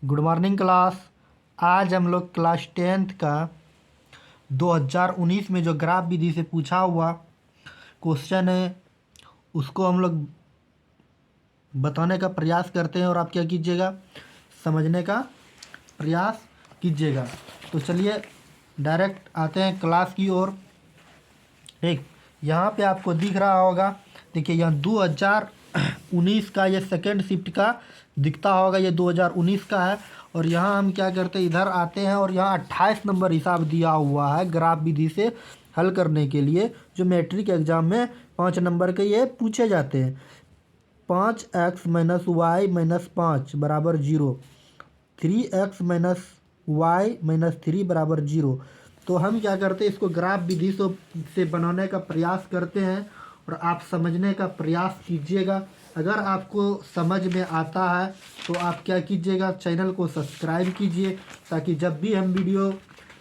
Good morning class. आज हम लोग क्लास टेंथ का 2019 में जो ग्राफ विधि से पूछा हुआ क्वेश्चन है उसको हम लोग बताने का प्रयास करते हैं और आप क्या कीजिएगा, समझने का प्रयास कीजिएगा। तो चलिए डायरेक्ट आते हैं क्लास की ओर। ठीक, यहाँ पे आपको दिख रहा होगा, देखिए यहाँ 2019 का ये सेकेंड शिफ्ट का दिखता होगा, ये 2019 का है। और यहाँ हम क्या करते हैं, इधर आते हैं और यहाँ 28 नंबर हिसाब दिया हुआ है ग्राफ विधि से हल करने के लिए, जो मैट्रिक एग्जाम में 5 नंबर के ये पूछे जाते हैं। 5x माइनस वाई माइनस 5 बराबर 0, 3x माइनस वाई माइनस 3 बराबर 0। तो हम क्या करते हैं, इसको ग्राफ विधि से बनाने का प्रयास करते हैं और आप समझने का प्रयास कीजिएगा। अगर आपको समझ में आता है तो आप क्या कीजिएगा, चैनल को सब्सक्राइब कीजिए, ताकि जब भी हम वीडियो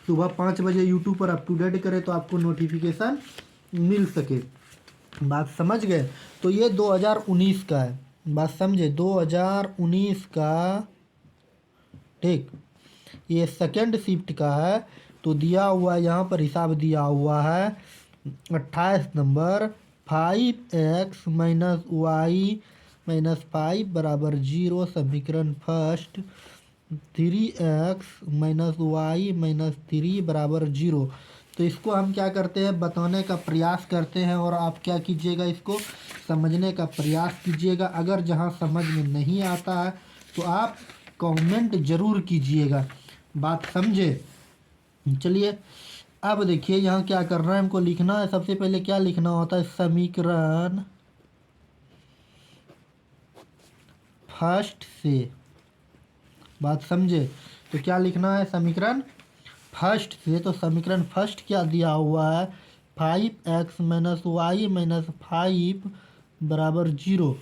सुबह 5 बजे यूट्यूब पर अप टू डेट करें तो आपको नोटिफिकेशन मिल सके। बात समझ गए? तो ये 2019 का है, बात समझे, 2019 का। ठीक, ये सेकेंड शिफ्ट का है। तो दिया हुआ यहाँ पर हिसाब दिया हुआ है 28 number, 5x minus Y minus 5 बराबर 0, समीकरण first. 3x minus Y minus 3 बराबर 0। तो इसको हम क्या करते हैं, बताने का प्रयास करते हैं और आप क्या कीजिएगा, इसको समझने का प्रयास कीजिएगा। अगर जहाँ समझ में नहीं आता है तो आप कमेंट ज़रूर कीजिएगा। बात समझे? चलिए अब देखिए यहाँ क्या करना है, हमको लिखना है। सबसे पहले क्या लिखना होता है, समीकरण फर्स्ट से। बात समझे? तो क्या लिखना है, समीकरण फर्स्ट से। तो समीकरण फर्स्ट क्या दिया हुआ है, 5x माइनस वाई माइनस 5 बराबर 0।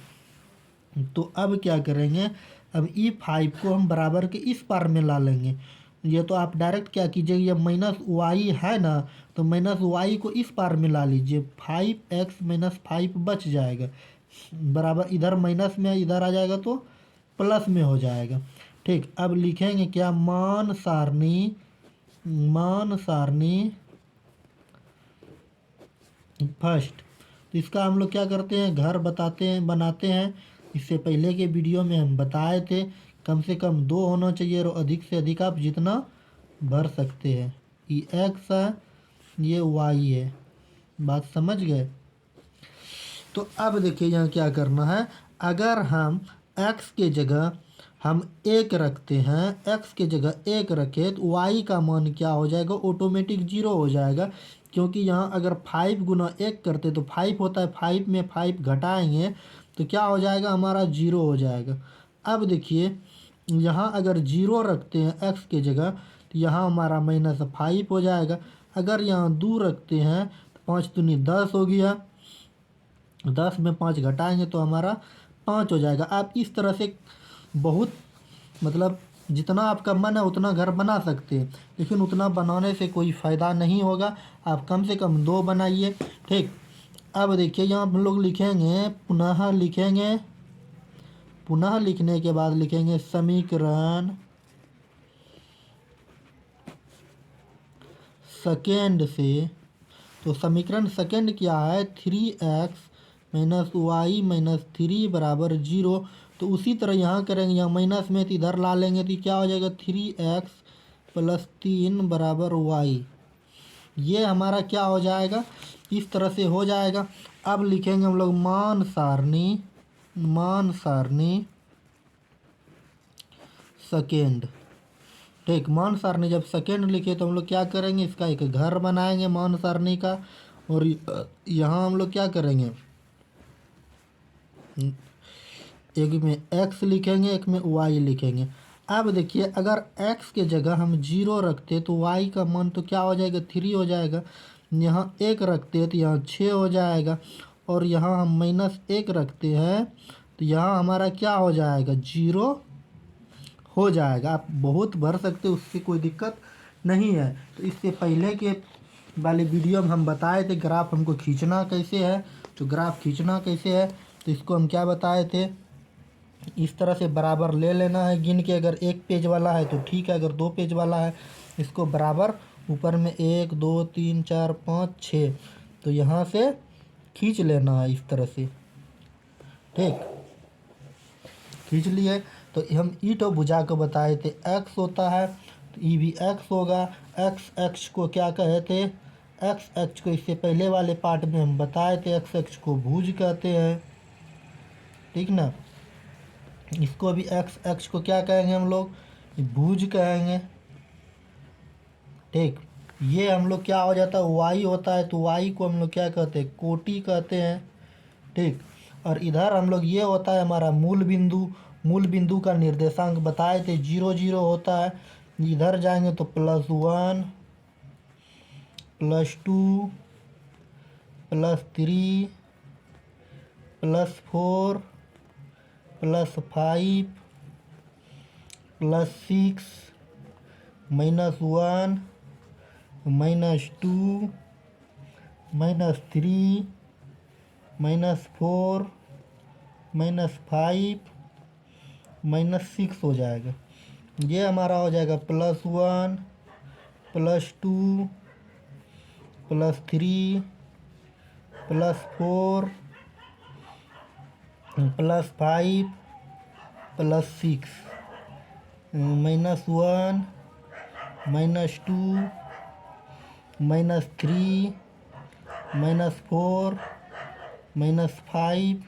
तो अब क्या करेंगे, अब ई 5 को हम बराबर के इस पार में ला लेंगे। ये तो आप डायरेक्ट क्या कीजिएगा, ये माइनस वाई है ना, तो माइनस वाई को इस पार में ला लीजिए, 5x माइनस 5 बच जाएगा, बराबर इधर माइनस में इधर आ जाएगा तो प्लस में हो जाएगा। ठीक, अब लिखेंगे क्या, मान सारणी फर्स्ट। तो इसका हम लोग क्या करते हैं, घर बनाते हैं। इससे पहले के वीडियो में हम बताए थे, कम से कम 2 होना चाहिए और अधिक से अधिक आप जितना भर सकते हैं। ये x है, ये y है। बात समझ गए? तो अब देखिए यहाँ क्या करना है, अगर हम x के जगह हम 1 रखते हैं, x के जगह 1 रखें तो y का मान क्या हो जाएगा, ऑटोमेटिक 0 हो जाएगा। क्योंकि यहाँ अगर 5 गुना 1 करते तो 5 होता है, 5 में 5 घटाएंगे तो क्या हो जाएगा, हमारा 0 हो जाएगा। अब देखिए यहाँ अगर 0 रखते हैं x के जगह तो यहाँ हमारा माइनस 5 हो जाएगा। अगर यहाँ 2 रखते हैं तो 5 दूनी 10 हो गया, 10 में 5 घटाएंगे तो हमारा 5 हो जाएगा। आप इस तरह से बहुत मतलब जितना आपका मन है उतना घर बना सकते हैं, लेकिन उतना बनाने से कोई फ़ायदा नहीं होगा। आप कम से कम 2 बनाइए। ठीक, अब देखिए यहाँ हम लोग लिखेंगे, पुनः लिखने के बाद लिखेंगे समीकरण सेकेंड से। तो समीकरण सेकेंड क्या है, 3x माइनस वाई माइनस 3 बराबर 0। तो उसी तरह यहाँ करेंगे, यहाँ माइनस में तो इधर ला लेंगे तो क्या हो जाएगा, 3x प्लस 3 बराबर y। ये हमारा क्या हो जाएगा, इस तरह से हो जाएगा। अब लिखेंगे हम लोग मान सारणी सेकेंड। ठीक, मान सारणी जब सेकेंड लिखे तो हम लोग क्या करेंगे, इसका एक घर बनाएंगे मान सारणी का। और यहाँ हम लोग क्या करेंगे, एक में x लिखेंगे, एक में y लिखेंगे। अब देखिए अगर x के जगह हम 0 रखते तो y का मान तो क्या हो जाएगा, 3 हो जाएगा। यहाँ 1 रखते तो यहाँ 6 हो जाएगा। और यहाँ हम माइनस 1 रखते हैं तो यहाँ हमारा क्या हो जाएगा, 0 हो जाएगा। आप बहुत भर सकते, उससे कोई दिक्कत नहीं है। तो इससे पहले के वाले वीडियो में हम बताए थे ग्राफ हमको खींचना कैसे है। तो ग्राफ खींचना कैसे है, तो इसको हम क्या बताए थे, इस तरह से बराबर ले लेना है गिन के। अगर एक पेज वाला है तो ठीक है, अगर 2 पेज वाला है इसको बराबर ऊपर में 1 2 3 4 5 6 तो यहाँ से खींच लेना है इस तरह से। ठीक, खींच लिए। तो हम ई तो भुजा को बताए थे एक्स होता है, तो ई भी एक्स होगा। एक्स एक्स को क्या कहे थे, एक्स एक्स को इससे पहले वाले पार्ट में हम बताए थे एक्स एक्स को भुज कहते हैं। ठीक ना, इसको भी एक्स एक्स को क्या कहेंगे हम लोग, भुज कहेंगे। ठीक, ये हम लोग क्या हो जाता है, वाई होता है, तो वाई को हम लोग क्या कहते हैं, कोटि कहते हैं। ठीक, और इधर हम लोग ये होता है हमारा मूल बिंदु। मूल बिंदु का निर्देशांक बताए थे 0 0 होता है। इधर जाएंगे तो +1 +2 +3 +4 +5 +6 -1 -2 -3 -4 -5 -6 हो जाएगा। ये हमारा हो जाएगा +1 +2 +3 +4 +5 +6 -1 -2 -3 -4 -5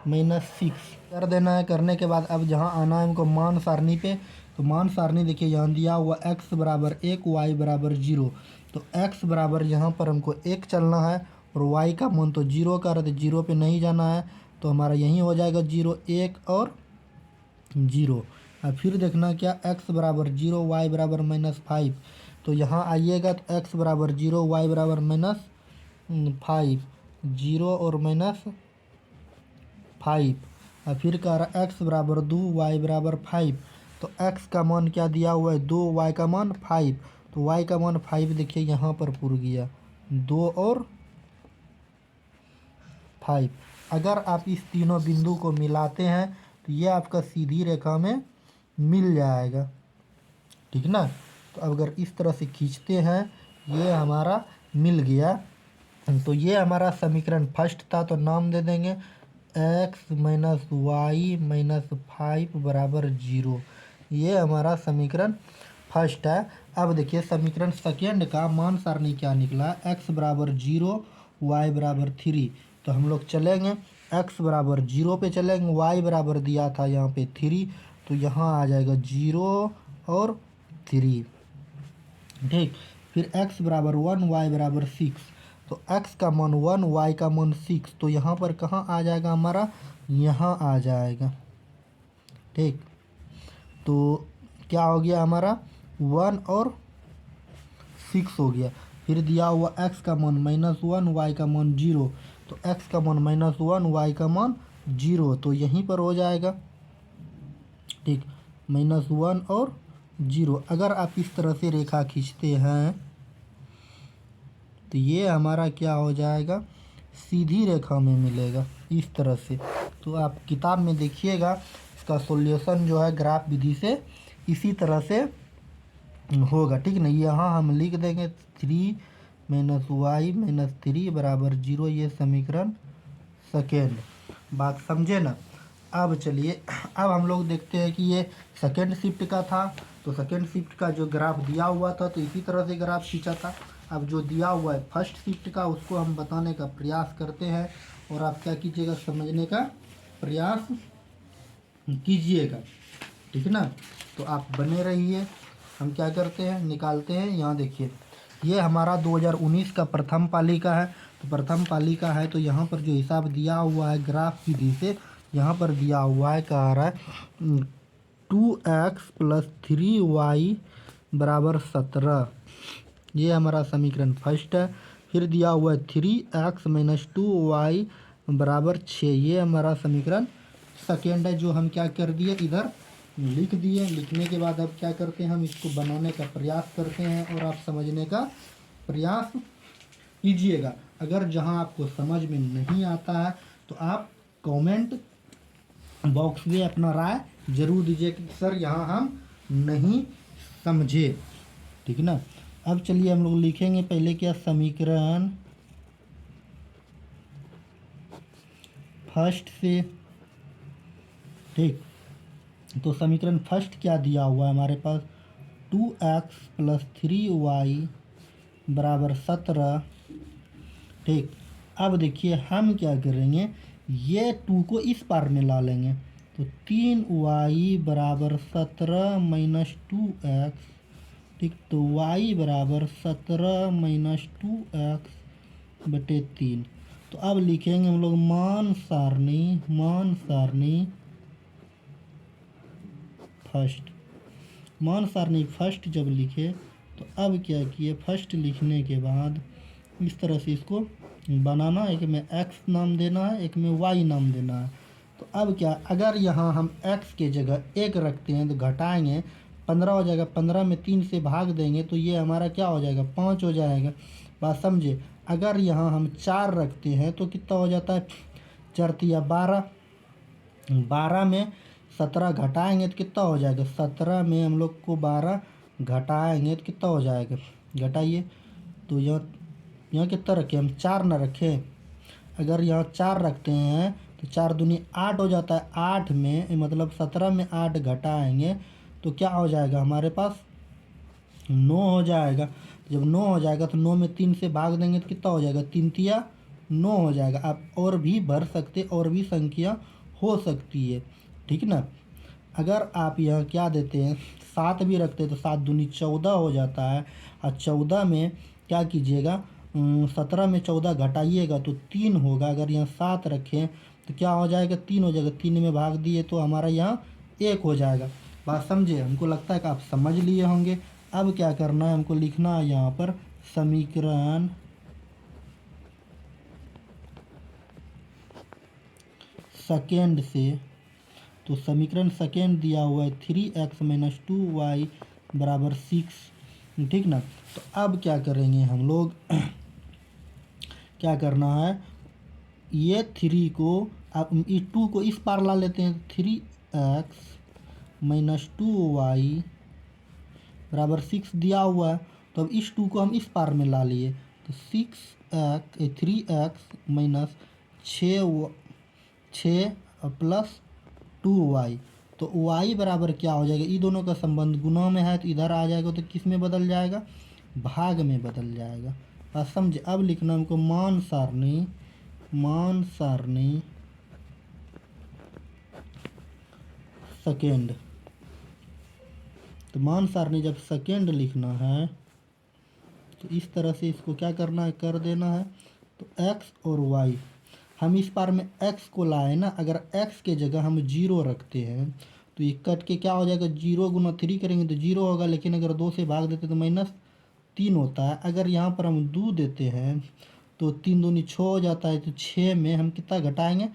-6 कर देना है। करने के बाद अब जहाँ आना है हमको मान सारणी पे, तो मान सारणी देखिए यहाँ दिया हुआ x बराबर 1 y बराबर 0। तो x बराबर यहाँ पर हमको 1 चलना है और y का मान तो 0 का रहा, तो 0 पे नहीं जाना है, तो हमारा यहीं हो जाएगा 0 1 और 0। अब फिर देखना क्या, x बराबर 0 y बराबर -5, तो यहाँ आइएगा तो x बराबर 0 y बराबर -5, 0 और -5। और फिर कह रहा x बराबर 2 y बराबर 5, तो x का मान क्या दिया हुआ है 2, y का मान 5, तो y का मान 5 देखिए यहाँ पर पुर गया 2 और 5। अगर आप इस तीनों बिंदु को मिलाते हैं तो ये आपका सीधी रेखा में मिल जाएगा। ठीक ना, तो अगर इस तरह से खींचते हैं ये हमारा मिल गया। तो ये हमारा समीकरण फर्स्ट था, तो नाम दे देंगे x - y - 5 बराबर 0। ये हमारा समीकरण फर्स्ट है। अब देखिए समीकरण सेकेंड का मान सारणी क्या निकला, x बराबर 0 y बराबर 3। तो हम लोग चलेंगे x बराबर 0 पे चलेंगे, y बराबर दिया था यहाँ पे 3, तो यहाँ आ जाएगा 0 और 3। ठीक, फिर x बराबर 1 y बराबर 6, तो x का मान 1 y का मान 6, तो यहाँ पर कहाँ आ जाएगा हमारा, यहाँ आ जाएगा। ठीक, तो क्या हो गया हमारा 1 और 6 हो गया। फिर दिया हुआ x का मान -1 y का मान 0, तो x का मान -1 y का मान 0, तो यहीं पर हो जाएगा। ठीक, -1 और 0। अगर आप इस तरह से रेखा खींचते हैं तो ये हमारा क्या हो जाएगा, सीधी रेखा में मिलेगा इस तरह से। तो आप किताब में देखिएगा इसका सॉल्यूशन जो है ग्राफ विधि से इसी तरह से होगा। ठीक ना, यहाँ हम लिख देंगे 3 - y - 3 बराबर 0, ये समीकरण सेकेंड। बात समझे ना। अब चलिए, अब हम लोग देखते हैं कि ये सेकेंड शिफ्ट का था, तो सेकेंड शिफ्ट का जो ग्राफ दिया हुआ था तो इसी तरह से ग्राफ खींचा था। अब जो दिया हुआ है फर्स्ट शिफ्ट का उसको हम बताने का प्रयास करते हैं, और आप क्या कीजिएगा, समझने का प्रयास कीजिएगा। ठीक है ना, तो आप बने रहिए। हम क्या करते हैं, निकालते हैं। यहाँ देखिए ये हमारा 2019 का प्रथम पाली का है, तो प्रथम पाली का है, तो यहाँ पर जो हिसाब दिया हुआ है ग्राफ विधि से, यहाँ पर दिया हुआ है, कह रहा है 2x + 3y बराबर 17। ये हमारा समीकरण फर्स्ट है। फिर दिया हुआ है 3x - 2y बराबर 6, ये हमारा समीकरण सेकेंड है, जो हम क्या कर दिए इधर लिख दिए। लिखने के बाद अब क्या करते हैं, हम इसको बनाने का प्रयास करते हैं और आप समझने का प्रयास कीजिएगा। अगर जहां आपको समझ में नहीं आता है तो आप कमेंट बॉक्स में अपना राय जरूर दीजिए कि सर यहाँ हम नहीं समझे। ठीक है ना। अब चलिए हम लोग लिखेंगे पहले क्या, समीकरण फर्स्ट से। ठीक, तो समीकरण फर्स्ट क्या दिया हुआ है हमारे पास, 2x + 3y बराबर 17। ठीक, अब देखिए हम क्या करेंगे, ये 2 को इस पार में ला लेंगे, तो 3y बराबर 17 - 2x। ठीक, तो y बराबर 17 - 2x/3। तो अब लिखेंगे हम लोग मान सारणी फर्स्ट। मान सारणी फर्स्ट जब लिखे तो अब क्या किए, फर्स्ट लिखने के बाद इस तरह से इसको बनाना, एक में x नाम देना है, एक में y नाम देना है। तो अब क्या, अगर यहाँ हम x के जगह 1 रखते हैं तो घटाएंगे 15 हो जाएगा, 15 में 3 से भाग देंगे तो ये हमारा क्या हो जाएगा, 5 हो जाएगा। बात समझे। अगर यहाँ हम 4 रखते हैं तो कितना हो जाता है, 4 तिया 12, 12 में 17 घटाएंगे तो कितना हो जाएगा, 17 में हम लोग को 12 घटाएंगे तो कितना हो जाएगा, घटाइए। तो यहाँ कितना रखें हम, 4 ना रखें। अगर यहाँ 4 रखते हैं तो 4 दूनी 8 हो जाता है, 8 में मतलब 17 में 8 घटाएंगे तो क्या हो जाएगा हमारे पास, 9 हो जाएगा। जब 9 हो जाएगा तो 9 में 3 से भाग देंगे तो कितना हो जाएगा, 3 तिया 9 हो जाएगा। आप और भी भर सकते, और भी संख्या हो सकती है। ठीक ना। अगर आप यहाँ क्या देते हैं, 7 भी रखते हैं तो 7 दूनी 14 हो जाता है। और 14 में क्या कीजिएगा, 17 में 14 घटाइएगा तो 3 होगा। अगर यहाँ 7 रखें तो क्या हो जाएगा, 3 हो जाएगा। 3 में भाग दिए तो हमारा यहाँ 1 हो जाएगा। बात समझे। हमको लगता है कि आप समझ लिए होंगे। अब क्या करना है, हमको लिखना है यहाँ पर समीकरण सेकेंड से। तो समीकरण सेकेंड दिया हुआ है 3x - 2y बराबर 6। ठीक ना। तो अब क्या करेंगे हम लोग क्या करना है, ये 3 को अब इस 2 को इस पार ला लेते हैं, 3x - 2y बराबर 6 दिया हुआ है। तो अब इस 2 को हम इस पार में ला लिए, तो 3x - 6 प्लस 2y। तो y बराबर क्या हो जाएगा, ये दोनों का संबंध गुणा में है तो इधर आ जाएगा, तो किस में बदल जाएगा, भाग में बदल जाएगा। बात समझे। अब लिखना हमको मान सारणी सेकेंड। तो मान सारणी जब सेकेंड लिखना है तो इस तरह से इसको क्या करना है, कर देना है। तो x और y, हम इस पार में x को लाए ना, अगर x के जगह हम 0 रखते हैं तो ये कट के क्या हो जाएगा, 0 × 3 करेंगे तो 0 होगा। लेकिन अगर 2 से भाग देते तो -3 होता है। अगर यहाँ पर हम 2 देते हैं तो 3 दूनी 6 हो जाता है। तो 6 में हम कितना घटाएंगे,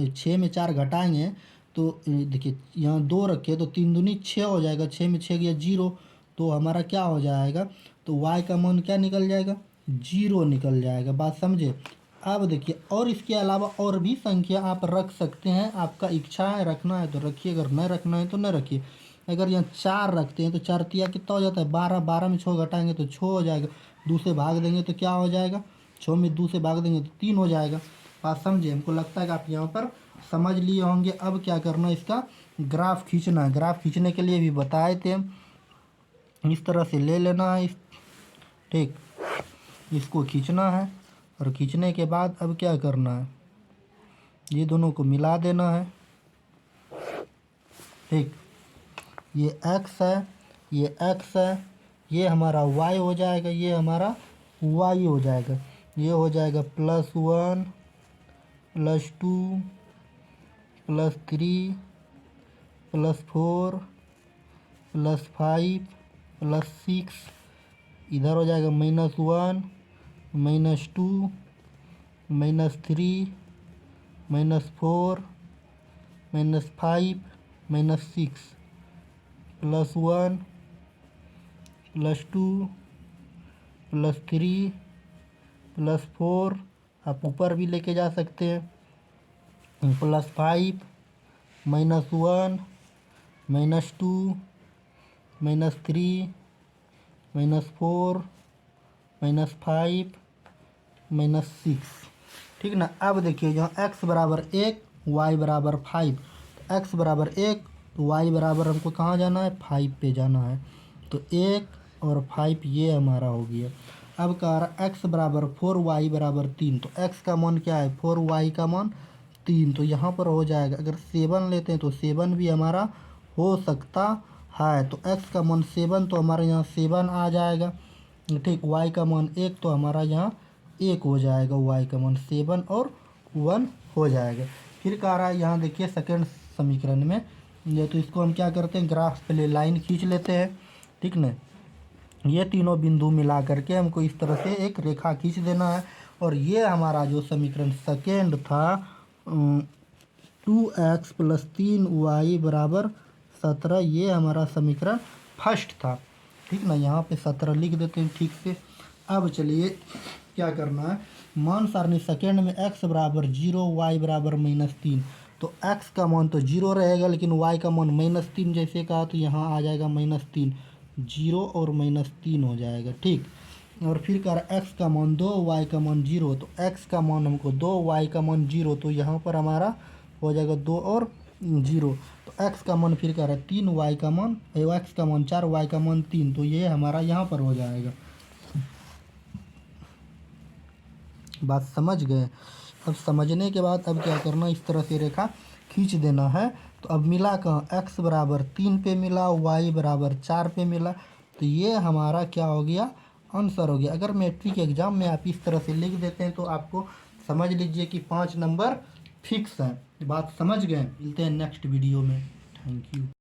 6 में 4 घटाएंगे तो देखिए यहाँ 2 रखे तो 3 दूनी 6 हो जाएगा। 6 में 6 गया 0, तो हमारा क्या हो जाएगा, तो y का मान क्या निकल जाएगा, 0 निकल जाएगा। बात समझे। अब देखिए, और इसके अलावा और भी संख्या आप रख सकते हैं, आपका इच्छा है रखना है तो रखिए, अगर न रखना है तो न रखिए। अगर यहाँ 4 रखते हैं तो 4 तिया कितना हो जाता है, 12, 12 में 6 घटाएंगे तो 6 हो जाएगा। 2 से भाग देंगे तो क्या हो जाएगा, 6 में 2 से भाग देंगे तो 3 हो जाएगा। बात समझे। हमको लगता है कि आप यहाँ पर समझ लिए होंगे। अब क्या करना है, इसका ग्राफ खींचना है। ग्राफ खींचने के लिए भी बताए थे, इस तरह से ले लेना है ठीक, इसको खींचना है। और खींचने के बाद अब क्या करना है, ये दोनों को मिला देना है। ठीक, ये x है, ये x है, ये हमारा y हो जाएगा, ये हमारा y हो जाएगा। ये हो जाएगा +1 +2 +3 +4 +5 +6। इधर हो जाएगा -1 -2 -3 -4 -5 -6 +1 +2 +3 +4। आप ऊपर भी लेके जा सकते हैं। +5 -1 -2 -3 -4 -5 -6। ठीक ना। अब देखिए जहाँ x बराबर 1 y बराबर 5, तो x बराबर 1 तो y बराबर हमको कहाँ जाना है, 5 पे जाना है। तो 1 और 5 ये हमारा हो गया। अब कह रहा x बराबर 4 y बराबर 3, तो x का मान क्या है, 4 y का मान 3, तो यहाँ पर हो जाएगा। अगर 7 लेते हैं तो 7 भी हमारा हो सकता है। तो x का मान 7, तो हमारे यहाँ 7 आ जाएगा। ठीक, y का मान 1, तो हमारा यहाँ 1 हो जाएगा। y का मान 7 और 1 हो जाएगा। फिर कह रहा है यहाँ देखिए सेकंड समीकरण में, ये तो इसको हम क्या करते हैं, ग्राफ पे लाइन खींच लेते हैं। ठीक ना। ये तीनों बिंदु मिला करके हमको इस तरह से एक रेखा खींच देना है। और ये हमारा जो समीकरण सेकेंड था 2x + 3y बराबर 17, ये हमारा समीकरण फर्स्ट था। ठीक ना। यहाँ पे 17 लिख देते हैं ठीक से। अब चलिए क्या करना है, मान सारणी सेकेंड में x बराबर 0 y बराबर -3, तो x का मान तो 0 रहेगा, लेकिन y का मान -3 जैसे कहा, तो यहाँ आ जाएगा -3, 0 और -3 हो जाएगा। ठीक। और फिर कह रहा x का मान 2 y का मान 0, तो x का मान हमको 2 y का मान 0, तो यहाँ पर हमारा हो जाएगा 2 और 0। तो x का मान फिर कह रहा है 3 y का मान, x का मान 4 y का मान 3, तो ये हमारा यहाँ पर हो जाएगा। बात समझ गए। अब समझने के बाद अब क्या करना, इस तरह से रेखा खींच देना है। तो अब मिला कहाँ, x बराबर 3 पे मिला, y बराबर 4 पे मिला, तो ये हमारा क्या हो गया, आंसर हो गया। अगर मैट्रिक एग्जाम में आप इस तरह से लिख देते हैं तो आपको समझ लीजिए कि 5 नंबर फिक्स हैं। बात समझ गए। मिलते हैं नेक्स्ट वीडियो में। Thank you.